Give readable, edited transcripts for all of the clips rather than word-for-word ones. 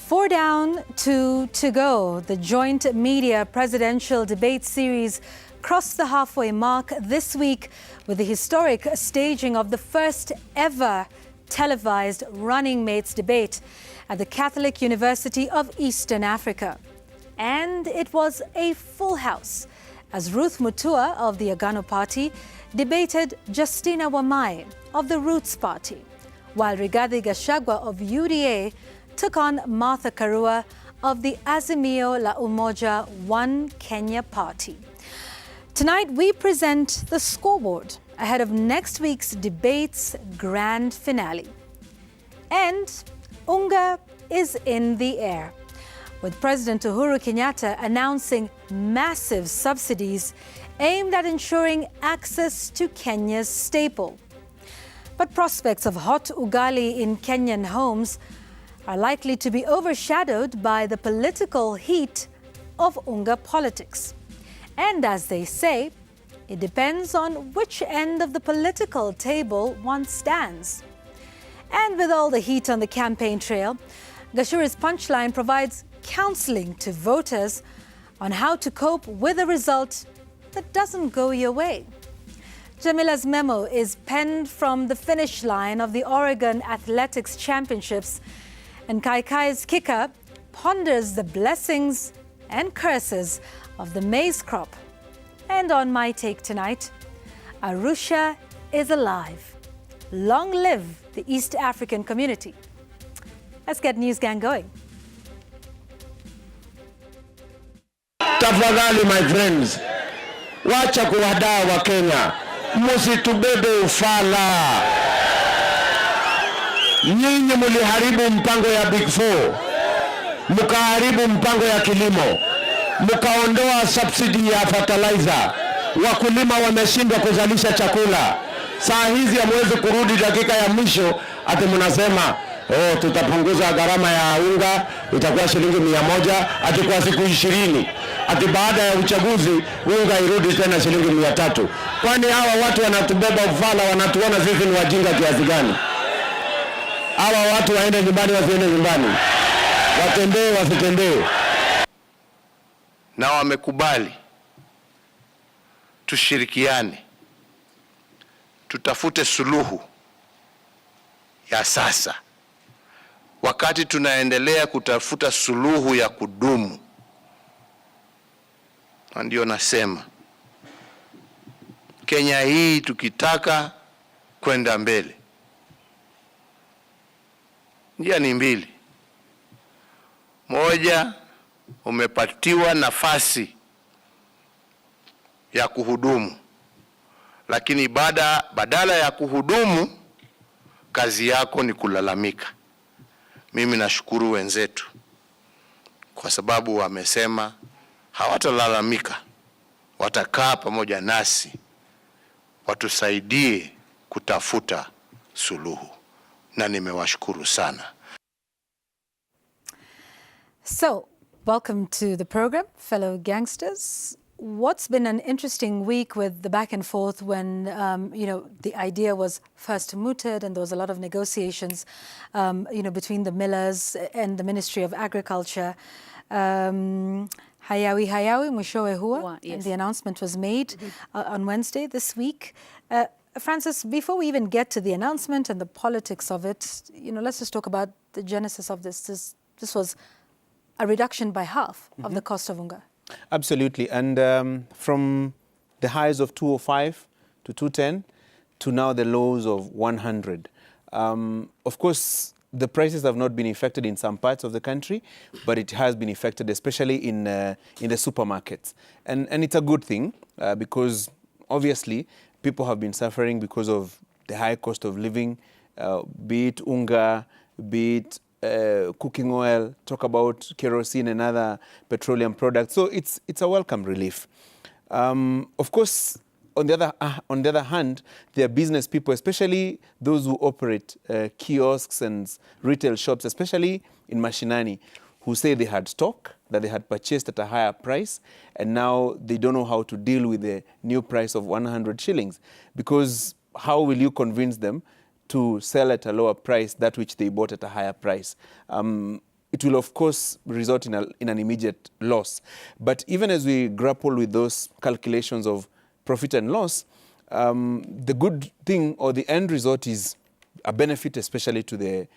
4 down, 2 to go. The joint media presidential debate series crossed the halfway mark this week with the historic staging of the first ever televised running mates debate at the Catholic University of Eastern Africa. And it was a full house as Ruth Mutua of the UNGA party debated Justina Wamai of the Roots party, while Rigathi Gachagua of UDA took on Martha Karua of the Azimio la Umoja One Kenya party. Tonight we present the scoreboard ahead of next week's debate's grand finale. And UNGA is in the air, with President Uhuru Kenyatta announcing massive subsidies aimed at ensuring access to Kenya's staple. But prospects of hot ugali in Kenyan homes are likely to be overshadowed by the political heat of UNGA politics. And as they say, it depends on which end of the political table one stands. And with all the heat on the campaign trail, Gachagura's punchline provides counseling to voters on how to cope with a result that doesn't go your way. Jamila's memo is penned from the finish line of the Oregon Athletics Championships, and Kai Kai's kicker ponders the blessings and curses of the maize crop. And on my take tonight, Arusha is alive. Long live the East African community. Let's get News Gang going. Tafadhali my friends, wacha kuwadaa wa Kenya, msitubebe ufala. Nyinyi muliharibu mpango ya Big Four, mukaharibu mpango ya kilimo, mukaondoa subsidy ya fertilizer, wakulima wameshindwa kuzalisha chakula. Saa hizi hamwezi kurudi dakika ya mwisho ati mnasema tutapunguza gharama ya unga itakuwa shilingi 100 ati kwa siku 20, ati baada ya uchaguzi unga irudi tena shilingi 300. Kwani hawa watu wanatubeba ufala, wanatuona sisi ni wajinga kiasi gani? Hawa watu waende nyumbani wasiende nyumbani, watembee wasitembee. Na wamekubali tushirikiane, tutafute suluhu ya sasa, wakati tunaendelea kutafuta suluhu ya kudumu. Ndio nasema Kenya hii tukitaka kwenda mbele, njia ni mbili. Moja, umepatiwa nafasi ya kuhudumu, lakini badala ya kuhudumu kazi yako ni kulalamika. Mimi nashukuru wenzetu kwa sababu wamesema hawatalalamika, watakaa pamoja nasi watusaidie kutafuta suluhu, na nimewashukuru sana. So, welcome to the program, fellow gangsters. What's been an interesting week with the back and forth when, the idea was first mooted and there was a lot of negotiations, between the millers and the Ministry of Agriculture. Hayawi mwishowe huwa, yes. And the announcement was made on Wednesday this week. Francis, before we even get to the announcement and the politics of it, let's just talk about the genesis of this. This was a reduction by half of the cost of UNGA. Absolutely, and from the highs of 205 to 210 to now the lows of 100. Of course, the prices have not been affected in some parts of the country, but it has been affected, especially in the supermarkets. And it's a good thing because obviously people have been suffering because of the high cost of living, be it UNGA, be it cooking oil, talk about kerosene and other petroleum products. So it's a welcome relief. Of course, on the other hand, there are business people, especially those who operate kiosks and retail shops, especially in Mashinani, who say they had stock that they had purchased at a higher price, and now they don't know how to deal with the new price of 100 shillings. Because how will you convince them to sell at a lower price that which they bought at a higher price? it will of course result in an immediate loss. But even as we grapple with those calculations of profit and loss, the good thing or the end result is a benefit, especially to the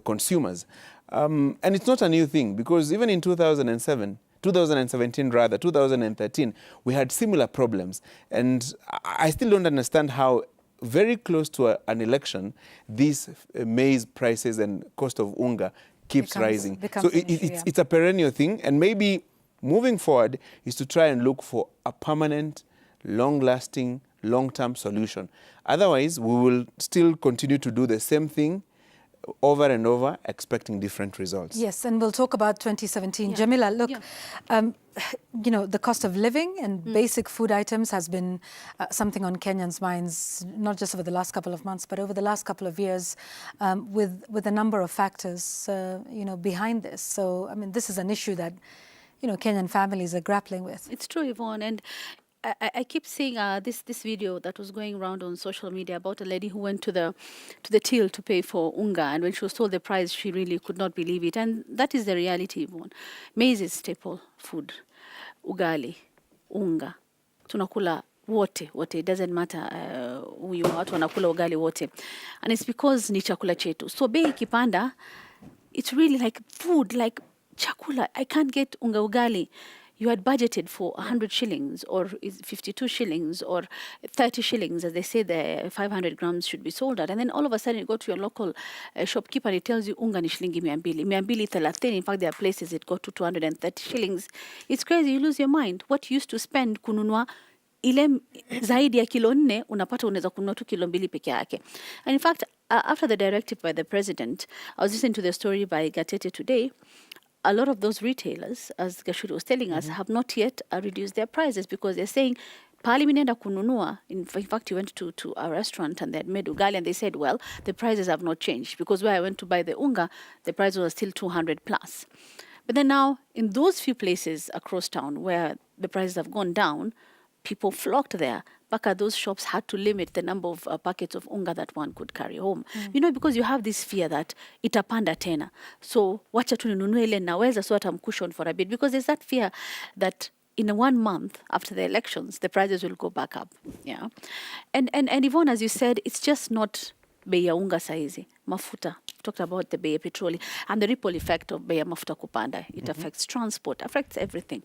consumers. And it's not a new thing, because even in 2017, we had similar problems. And I still don't understand how very close to an election, these maize prices and cost of UNGA keeps rising. So it's a perennial thing, and maybe moving forward is to try and look for a permanent, long-lasting, long-term solution. Otherwise, we will still continue to do the same thing over and over, expecting different results. Yes, and we'll talk about 2017. Yeah. Jamila, look, you know, the cost of living and basic food items has been something on Kenyans' minds, not just over the last couple of months, but over the last couple of years, with a number of factors, you know, behind this. So, I mean, this is an issue that, you know, Kenyan families are grappling with. It's true, Yvonne, and I keep seeing this video that was going around on social media about a lady who went to the till to pay for UNGA, and when she was told the price, she really could not believe it. And that is the reality, Yvonne. Maize is staple food. Ugali, UNGA, tunakula wote, it doesn't matter huyu watu wanakula ugali wote. And it's because ni chakula chetu. So bei ikipanda, it's really like food, like chakula. I can't get unga ugali. You had budgeted for 100 shillings or 52 shillings or 30 shillings, as they say the 500 grams should be sold at. And then all of a sudden you go to your local shopkeeper and he tells you unga ni shilingi 230. In fact, there are places it got to 230 shillings. It's crazy. You lose your mind. What you used to spend kununua ile zaidi ya kilo 4, unapata unaweza kununua tu kilo 2 peke yake. And in fact, after the directive by the president, I was listening to the story by Gatete today. A lot of those retailers, as Gashuri was telling us, have not yet reduced their prices, because they're saying, pali minenda kununua. In fact, you went to a restaurant and they had made ugali and they said, well, the prices have not changed, because where I went to buy the unga, the price was still 200 plus. But then now, in those few places across town where the prices have gone down, people flocked there. Baka, those shops had to limit the number of packets of unga that one could carry home. You know, because you have this fear that itapanda tena. So, wacha tu ninunue ile naweza, so I'm cushioned for a bit. Because there's that fear that in 1 month after the elections, the prices will go back up. Yeah. And Yvonne, as you said, it's just not bei ya unga saizi. Mafuta. Talked about the bei ya petroli and the ripple effect of bei ya mafuta kupanda. It affects transport, affects everything.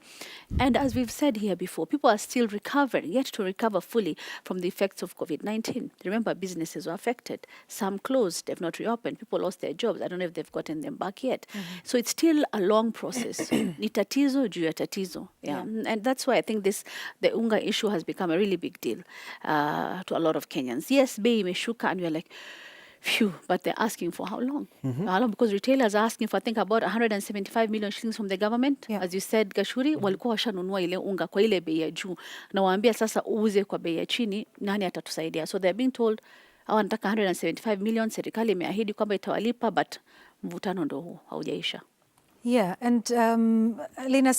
And as we've said here before, people are still recovering, yet to recover fully from the effects of COVID-19. Remember, businesses were affected. Some closed, they've not reopened. People lost their jobs. I don't know if they've gotten them back yet. So it's still a long process. Ni tatizo juu ya tatizo. Yeah. And that's why I think the unga issue has become a really big deal to a lot of Kenyans. Yes, bei imeshuka, and you're like, phew, but they're asking for how long? How long? Because retailers are asking for, I think, about 175 million shillings from the government. Yeah. As you said, Gashuri, walikuwa washanunua ile unga kwa ile bei ya juu. Na waambia sasa uuze kwa bei ya chini, nani atatusaidia? So they're being told, wanataka 175 million, serikali imeahidi kwamba itawalipa, but mvutano ndo huu, haujaisha. Yeah, and Lina,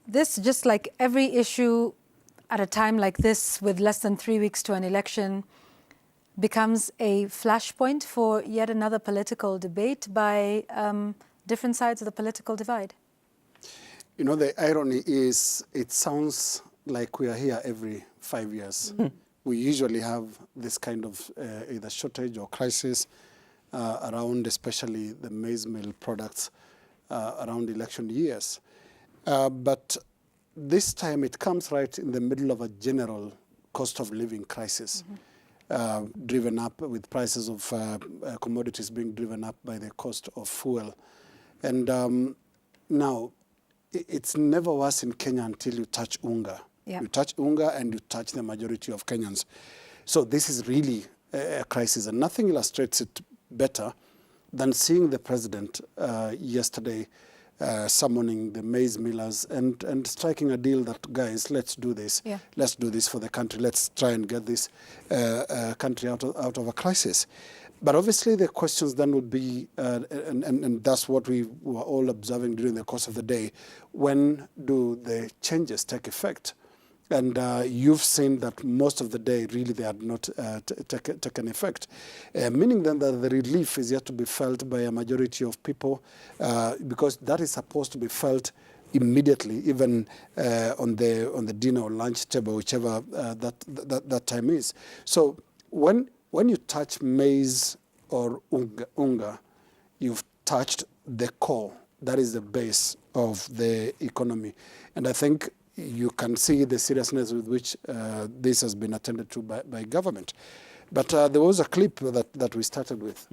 this, just like every issue at a time like this, with less than 3 weeks to an election, becomes a flashpoint for yet another political debate by different sides of the political divide. You know, the irony is, it sounds like we are here every 5 years. We usually have this kind of either shortage or crisis around, especially the maize meal products around election years. But this time it comes right in the middle of a general cost of living crisis. Driven up with prices of commodities being driven up by the cost of fuel. And now, it's never worse in Kenya until you touch UNGA. Yeah. You touch UNGA and you touch the majority of Kenyans. So this is really a crisis, and nothing illustrates it better than seeing the president yesterday summoning the maize millers and striking a deal that, guys, let's do this. Yeah. Let's do this for the country. Let's try and get this country out of a crisis. But obviously the questions then would be, and that's what we were all observing during the course of the day, when do the changes take effect? And you've seen that most of the day, really, they had not taken effect, meaning then that the relief is yet to be felt by a majority of people, because that is supposed to be felt immediately, even on the dinner or lunch table, whichever that time is. So when you touch maize or UNGA, you've touched the core. That is the base of the economy. And I think you can see the seriousness with which this has been attended to by government. But there was a clip that we started with,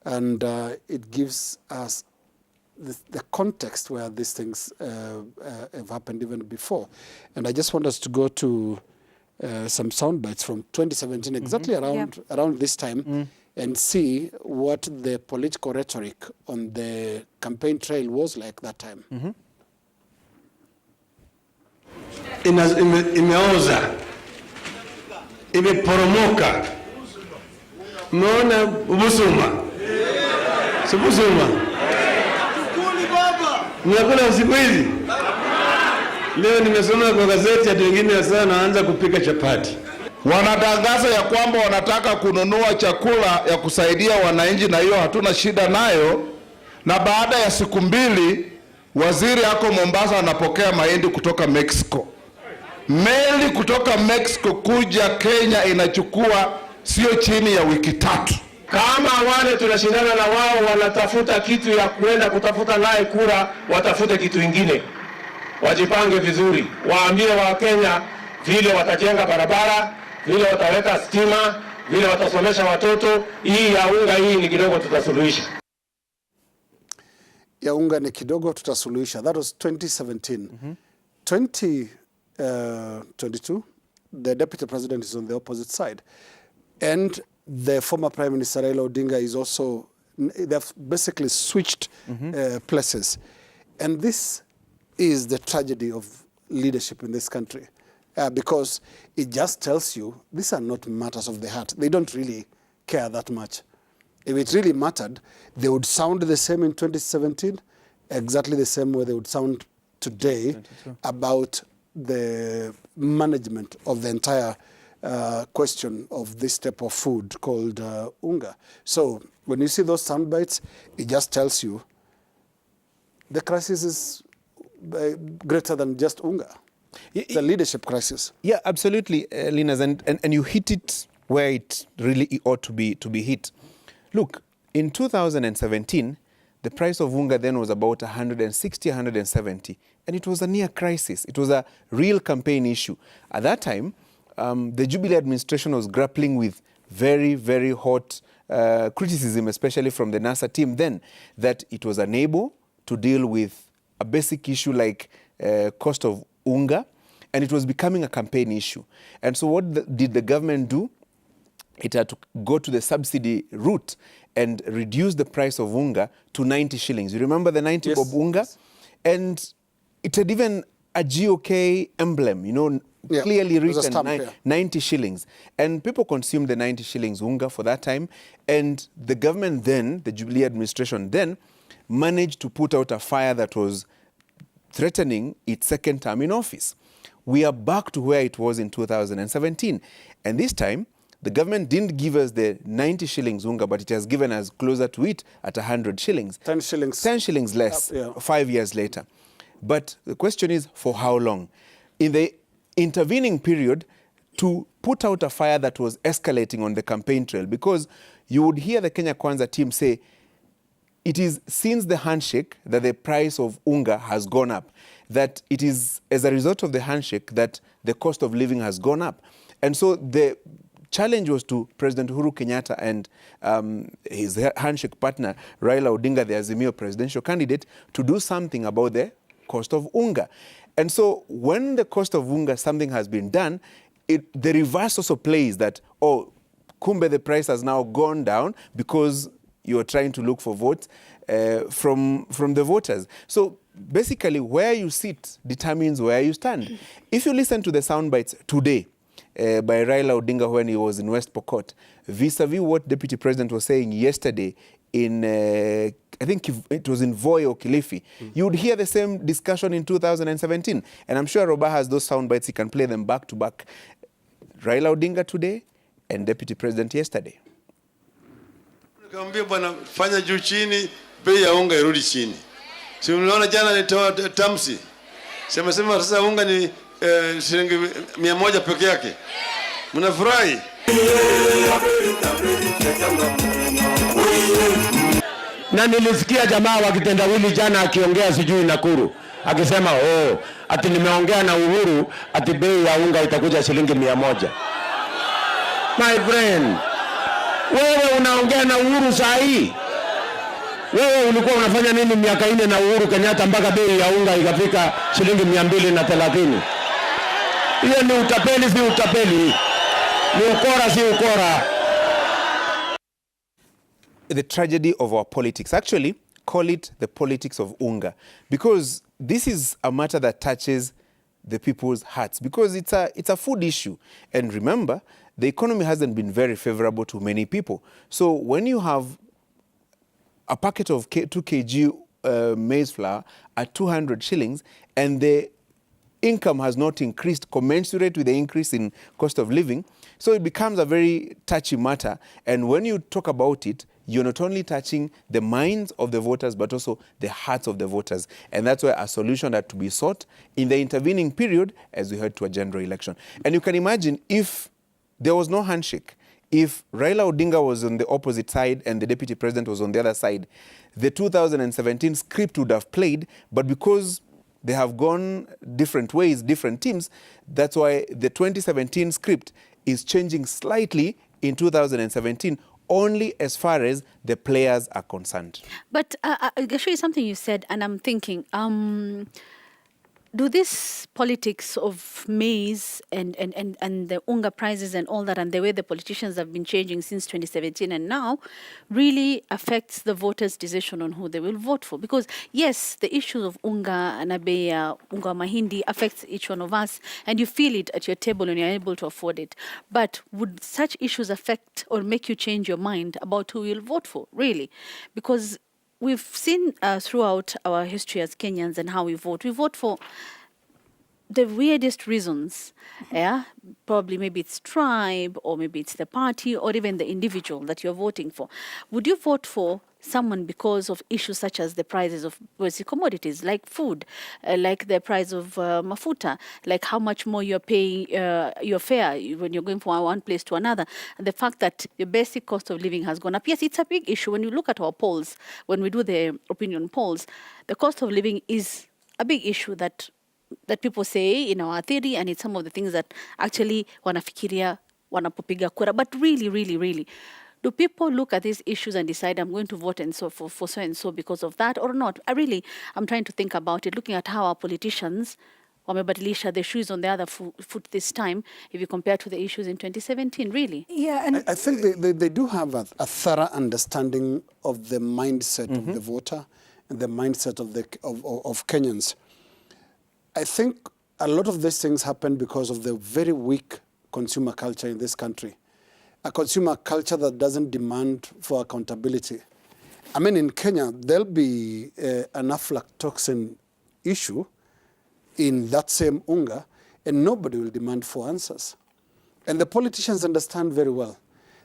and it gives us the context where these things have happened even before. And I just want us to go to some sound bites from 2017, exactly around this time, and see what the political rhetoric on the campaign trail was like that time. Imeoza, imeporomoka. Umeona Busuma? Si Busuma? Mnakula siku hizi? Leo nimesoma kwa gazeti ati wengine sana wanaanza kupika chapati. Wanatangaza ya kwamba wanataka kununua chakula ya kusaidia wananchi, na hiyo hatuna shida nayo. Na baada ya siku mbili waziri ako Mombasa anapokea mahindi kutoka Mexico. Meli kutoka Mexico kuja Kenya inachukua sio chini ya wiki 3. Kama wale tunashindana na wao wanatafuta kitu ya kuenda kutafuta naye kura, watafute kitu kingine. Wajipange vizuri. Waambie wa Kenya vile watajenga barabara, vile wataweka stima, vile watasomesha watoto. Hii ya UNGA hii ni kidogo tutasuluhisha. Ya UNGA ni kidogo tutasuluhisha. That was 2017. 2022, the deputy president is on the opposite side. And the former Prime Minister Raila Odinga is also, they've basically switched places. And this is the tragedy of leadership in this country, because it just tells you these are not matters of the heart. They don't really care that much. If it really mattered, they would sound the same in 2017, exactly the same way they would sound today about the management of the entire question of this type of food called UNGA. So when you see those sound bites, it just tells you the crisis is greater than just UNGA. It's a leadership crisis. Yeah, absolutely, Linus, and you hit it where it really ought to be hit. Look, in 2017, the price of UNGA then was about 160, 170, and it was a near crisis. It was a real campaign issue. At that time, the Jubilee administration was grappling with very, very hot criticism, especially from the NASA team then, that it was unable to deal with a basic issue like cost of UNGA, and it was becoming a campaign issue. And so what did the government do? It had to go to the subsidy route and reduce the price of UNGA to 90 shillings. You remember the 90 bob UNGA? And it had even a GOK emblem, clearly written, 90 shillings. And people consumed the 90 shillings UNGA for that time. And the government then, the Jubilee administration then, managed to put out a fire that was threatening its second term in office. We are back to where it was in 2017. And this time, the government didn't give us the 90 shillings UNGA, but it has given us closer to it at 100 shillings. 10 shillings. 10 shillings less, 5 years later. But the question is, for how long? In the intervening period, to put out a fire that was escalating on the campaign trail, because you would hear the Kenya Kwanza team say, it is since the handshake that the price of UNGA has gone up, that it is as a result of the handshake that the cost of living has gone up. And so the challenge was to President Uhuru Kenyatta and his handshake partner, Raila Odinga, the Azimio presidential candidate, to do something about the cost of UNGA. And so when the cost of UNGA, something has been done, the reverse also plays that, kumbe, the price has now gone down because you're trying to look for votes from the voters. So basically, where you sit determines where you stand. If you listen to the sound bites today by Raila Odinga when he was in West Pokot, vis-a-vis what Deputy President was saying yesterday in I think it was in Voi or Kilifi, you would hear the same discussion in 2017. And I'm sure Roba has those sound bites, he can play them back to back. Raila Odinga today and Deputy President yesterday. Nikamwambia bwana, fanya juu chini, bei ya unga irudi chini. Si mliona jana nitoa tamsi. Sema sasa unga ni shilingi 100 peke yake. Mnafurahi? Na nilisikia jamaa wa kitendawili jana akiongea sijui Nakuru. Akisema ati nimeongea na Uhuru ati bei ya unga itakuja shilingi 100. My friend, wewe unaongea na Uhuru saa hii? Wewe ulikuwa unafanya nini miaka 4 na Uhuru Kenyatta mpaka bei ya unga ikafika shilingi 230? Hiyo ni utapeli, si utapeli. Ni ukora, si ukora. The tragedy of our politics. Actually, call it the politics of UNGA, because this is a matter that touches the people's hearts, because it's a food issue. And remember, the economy hasn't been very favorable to many people. So when you have a packet of 2 kg maize flour at 200 shillings and the income has not increased commensurate with the increase in cost of living, so it becomes a very touchy matter. And when you talk about it, you're not only touching the minds of the voters, but also the hearts of the voters. And that's why a solution had to be sought in the intervening period as we head to a general election. And you can imagine if there was no handshake, if Raila Odinga was on the opposite side and the deputy president was on the other side, the 2017 script would have played, but because they have gone different ways, different teams, that's why the 2017 script is changing slightly in 2017, only as far as the players are concerned. But I'll show you something you said, and I'm thinking, do this politics of maize and the UNGA prices and all that, and the way the politicians have been changing since 2017 and now, really affects the voters' decision on who they will vote for? Because yes, the issue of UNGA and Abeya, UNGA Mahindi affects each one of us, and you feel it at your table and you're able to afford it. But would such issues affect or make you change your mind about who you'll vote for, really? Because we've seen throughout our history as Kenyans and how we vote for the weirdest reasons. Yeah, probably maybe it's tribe, or maybe it's the party, or even the individual that you're voting for. Would you vote for someone because of issues such as the prices of basic commodities like food, like the price of mafuta, like how much more you're paying your fare when you're going from one place to another, and the fact that the basic cost of living has gone up? Yes, it's a big issue. When you look at our polls, when we do the opinion polls, the cost of living is a big issue that people say in our theory, and it's some of the things that actually wanafikiria wanapopiga kura. But really, do people look at these issues and decide I'm going to vote and so for so and so because of that or not? I'm trying to think about it, looking at how our politicians wamebadilisha the shoes on the other foot this time if you compare to the issues in 2017, really. Yeah, and I think they do have a thorough understanding of the mindset of the voter and the mindset of Kenyans. I think a lot of these things happen because of the very weak consumer culture in this country. A consumer culture that doesn't demand for accountability. I mean, in Kenya, there'll be an aflatoxin issue in that same UNGA, and nobody will demand for answers. And the politicians understand very well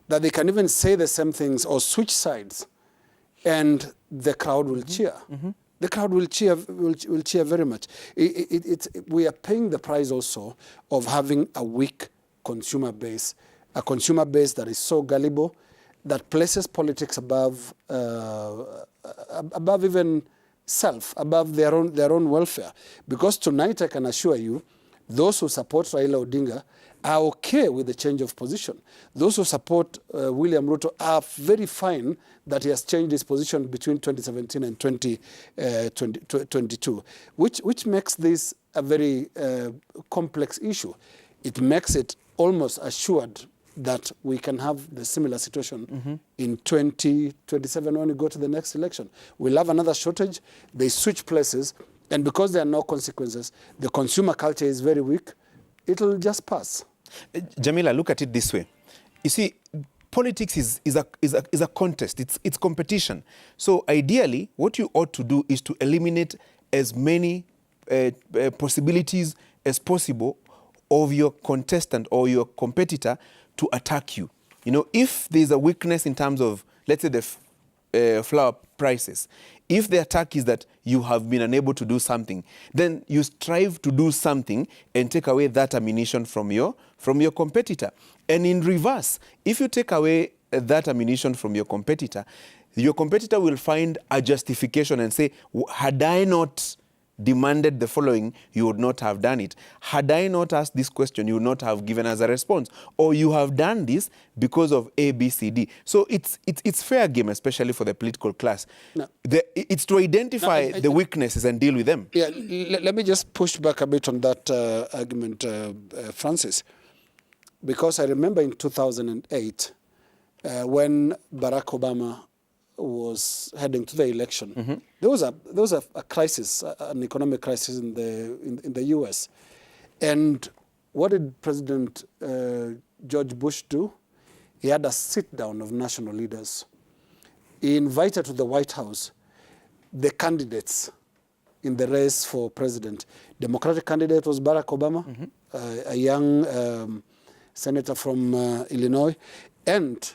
that they can even say the same things or switch sides, and the crowd will cheer. The crowd will cheer very much. We are paying the price also of having a weak consumer base, a consumer base that is so gullible, that places politics above even self, above their own welfare. Because tonight, I can assure you, those who support Raila Odinga are okay with the change of position. Those who support William Ruto are very fine that he has changed his position between 2017 and 2022, which makes this a very complex issue. It makes it almost assured that we can have the similar situation in 2027 when we go to the next election. We'll have another shortage, they switch places, and because there are no consequences, the consumer culture is very weak, it'll just pass. Jamila, look at it this way. You see, politics is a contest. It's competition. So ideally, what you ought to do is to eliminate as many possibilities as possible of your contestant or your competitor to attack you. You know, if there's a weakness in terms of, let's say, the flour prices, if the attack is that you have been unable to do something, then you strive to do something and take away that ammunition from your competitor. And in reverse, if you take away that ammunition from your competitor will find a justification and say, had I not demanded the following, you would not have done it. Had I not asked this question, you would not have given us a response. Or you have done this because of A, B, C, D. So it's fair game, especially for the political class. No. It's to identify the weaknesses and deal with them. Yeah, let me just push back a bit on that argument, Francis. Because I remember in 2008, when Barack Obama was heading to the election, there was a crisis, an economic crisis in the U.S. And what did President George Bush do? He had a sit-down of national leaders. He invited to the White House the candidates in the race for president. Democratic candidate was Barack Obama, a young senator from Illinois, and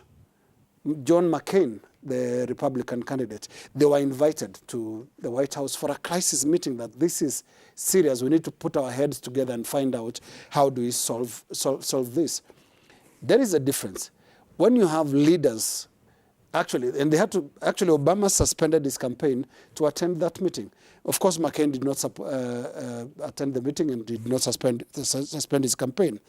John McCain, the Republican candidate. They were invited to the White House for a crisis meeting that this is serious. We need to put our heads together and find out how do we solve this. There is a difference. When you have leaders, actually, and they had to, actually Obama suspended his campaign to attend that meeting. Of course, McCain did not attend the meeting and did not suspend his campaign.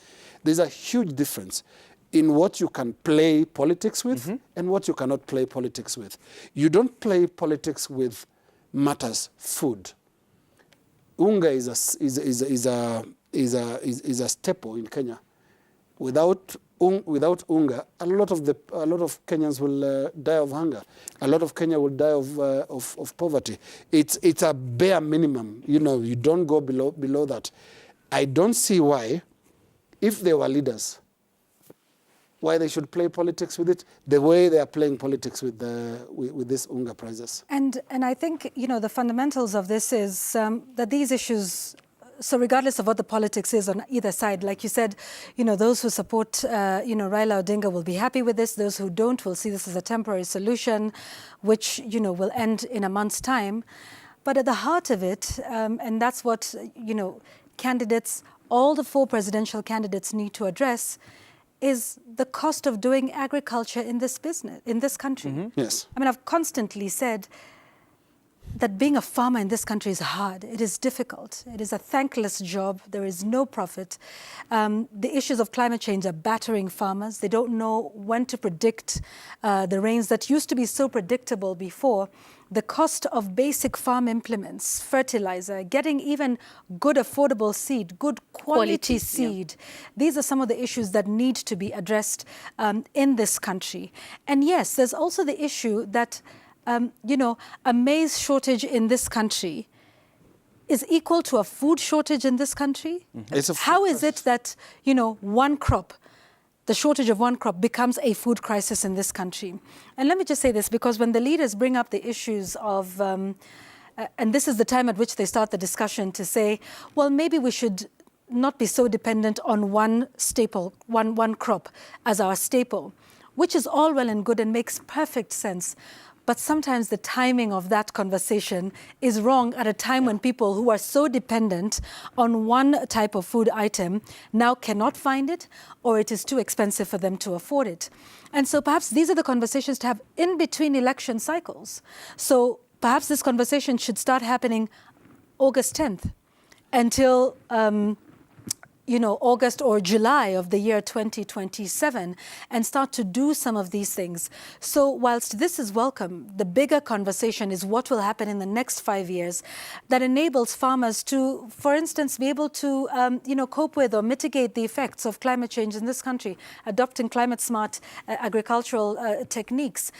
There's a huge difference in what you can play politics with and what you cannot play politics with. You don't play politics with matters food. UNGA is a staple in Kenya. Without UNGA, a lot of Kenyans will die of hunger. A lot of Kenya will die of poverty. It's a bare minimum. You know, you don't go below that. I don't see why, if they were leaders, why they should play politics with it the way they are playing politics with this UNGA prizes. And I think, you know, the fundamentals of this is that these issues, so regardless of what the politics is on either side, like you said, you know, those who support, Raila Odinga will be happy with this. Those who don't will see this as a temporary solution, which, you know, will end in a month's time. But at the heart of it, and that's what, you know, candidates, all the 4 presidential candidates need to address, is the cost of doing agriculture in this country. Yes. I mean, I've constantly said that being a farmer in this country is hard. It is difficult. It is a thankless job. There is no profit. The issues of climate change are battering farmers. They don't know when to predict the rains that used to be so predictable before. The cost of basic farm implements, fertilizer, getting even good affordable seed, good quality seed. Yeah. These are some of the issues that need to be addressed in this country. And yes, there's also the issue that a maize shortage in this country is equal to a food shortage in this country. How is it that, one crop, the shortage of one crop becomes a food crisis in this country? And let me just say this, because when the leaders bring up the issues of, and this is the time at which they start the discussion to say, well, maybe we should not be so dependent on one staple, one crop as our staple, which is all well and good and makes perfect sense. But sometimes the timing of that conversation is wrong at a time when people who are so dependent on one type of food item now cannot find it, or it is too expensive for them to afford it. And so perhaps these are the conversations to have in between election cycles. So perhaps this conversation should start happening August 10th until August or July of the year 2027, and start to do some of these things. So whilst this is welcome, the bigger conversation is what will happen in the next 5 years that enables farmers to, for instance, be able to cope with or mitigate the effects of climate change in this country, adopting climate smart agricultural techniques.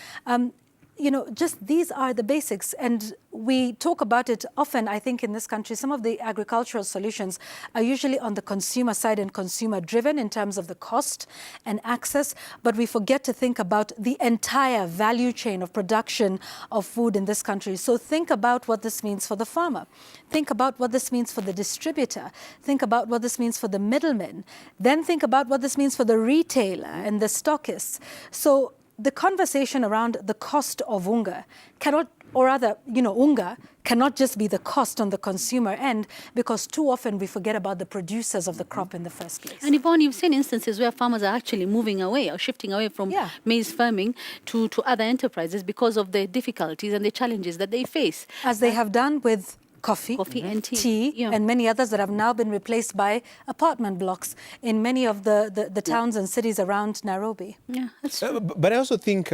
you know, just these are the basics. And we talk about it often, I think, in this country. Some of the agricultural solutions are usually on the consumer side and consumer driven in terms of the cost and access. But we forget to think about the entire value chain of production of food in this country. So think about what this means for the farmer. Think about what this means for the distributor. Think about what this means for the middleman. Then think about what this means for the retailer and the stockists. So the conversation around the cost of UNGA cannot, or rather, you know, UNGA cannot just be the cost on the consumer end, because too often we forget about the producers of the crop in the first place. And Yvonne, you've seen instances where farmers are actually moving away or shifting away from maize farming to other enterprises because of the difficulties and the challenges that they face. As they have done with coffee and tea, and many others that have now been replaced by apartment blocks in many of the towns and cities around Nairobi. Yeah, that's true. But I also think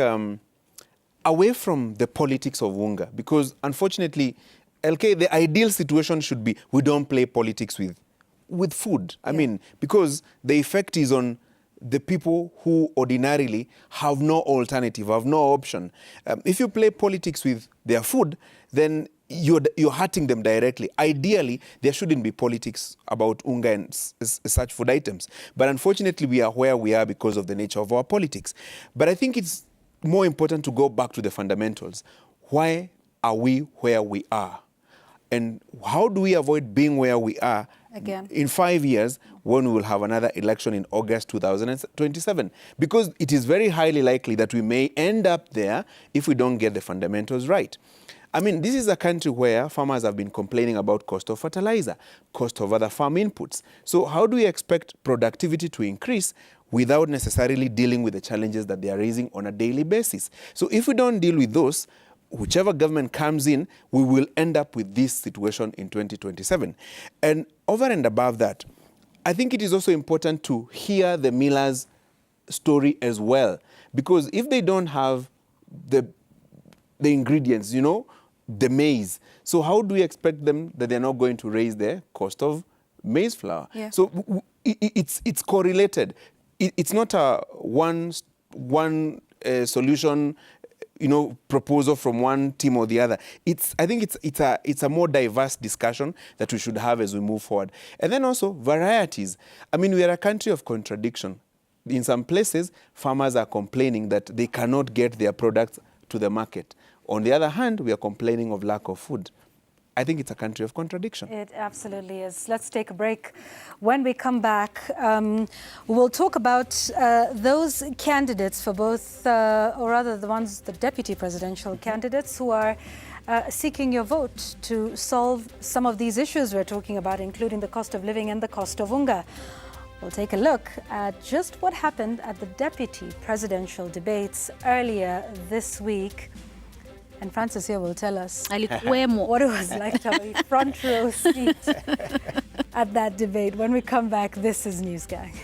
away from the politics of UNGA, because unfortunately, LK, the ideal situation should be we don't play politics with food. I mean, because the effect is on the people who ordinarily have no alternative, have no option. If you play politics with their food, then you're hurting them directly. Ideally, there shouldn't be politics about UNGA and such food items. But unfortunately, we are where we are because of the nature of our politics. But I think it's more important to go back to the fundamentals. Why are we where we are? And how do we avoid being where we are again in 5 years when we will have another election in August 2027? Because it is very highly likely that we may end up there if we don't get the fundamentals right. I mean, this is a country where farmers have been complaining about cost of fertilizer, cost of other farm inputs. So how do we expect productivity to increase without necessarily dealing with the challenges that they are raising on a daily basis? So if we don't deal with those, whichever government comes in, we will end up with this situation in 2027. And over and above that, I think it is also important to hear the millers' story as well. Because if they don't have the ingredients, you know, the maize, so how do we expect them that they're not going to raise the cost of maize flour? Yeah. So it's correlated. It's not a one solution, you know, proposal from one team or the other. I think it's a more diverse discussion that we should have as we move forward. And then also varieties. I mean, we are a country of contradiction. In some places, farmers are complaining that they cannot get their products to the market. On the other hand, we are complaining of lack of food. I think it's a country of contradiction. It absolutely is. Let's take a break. When we come back, we'll talk about those candidates for both, or rather the deputy presidential candidates who are seeking your vote to solve some of these issues we're talking about, including the cost of living and the cost of UNGA. We'll take a look at just what happened at the deputy presidential debates earlier this week. And Francis here will tell us what it was like to have a front row seat at that debate. When we come back, this is News Gang.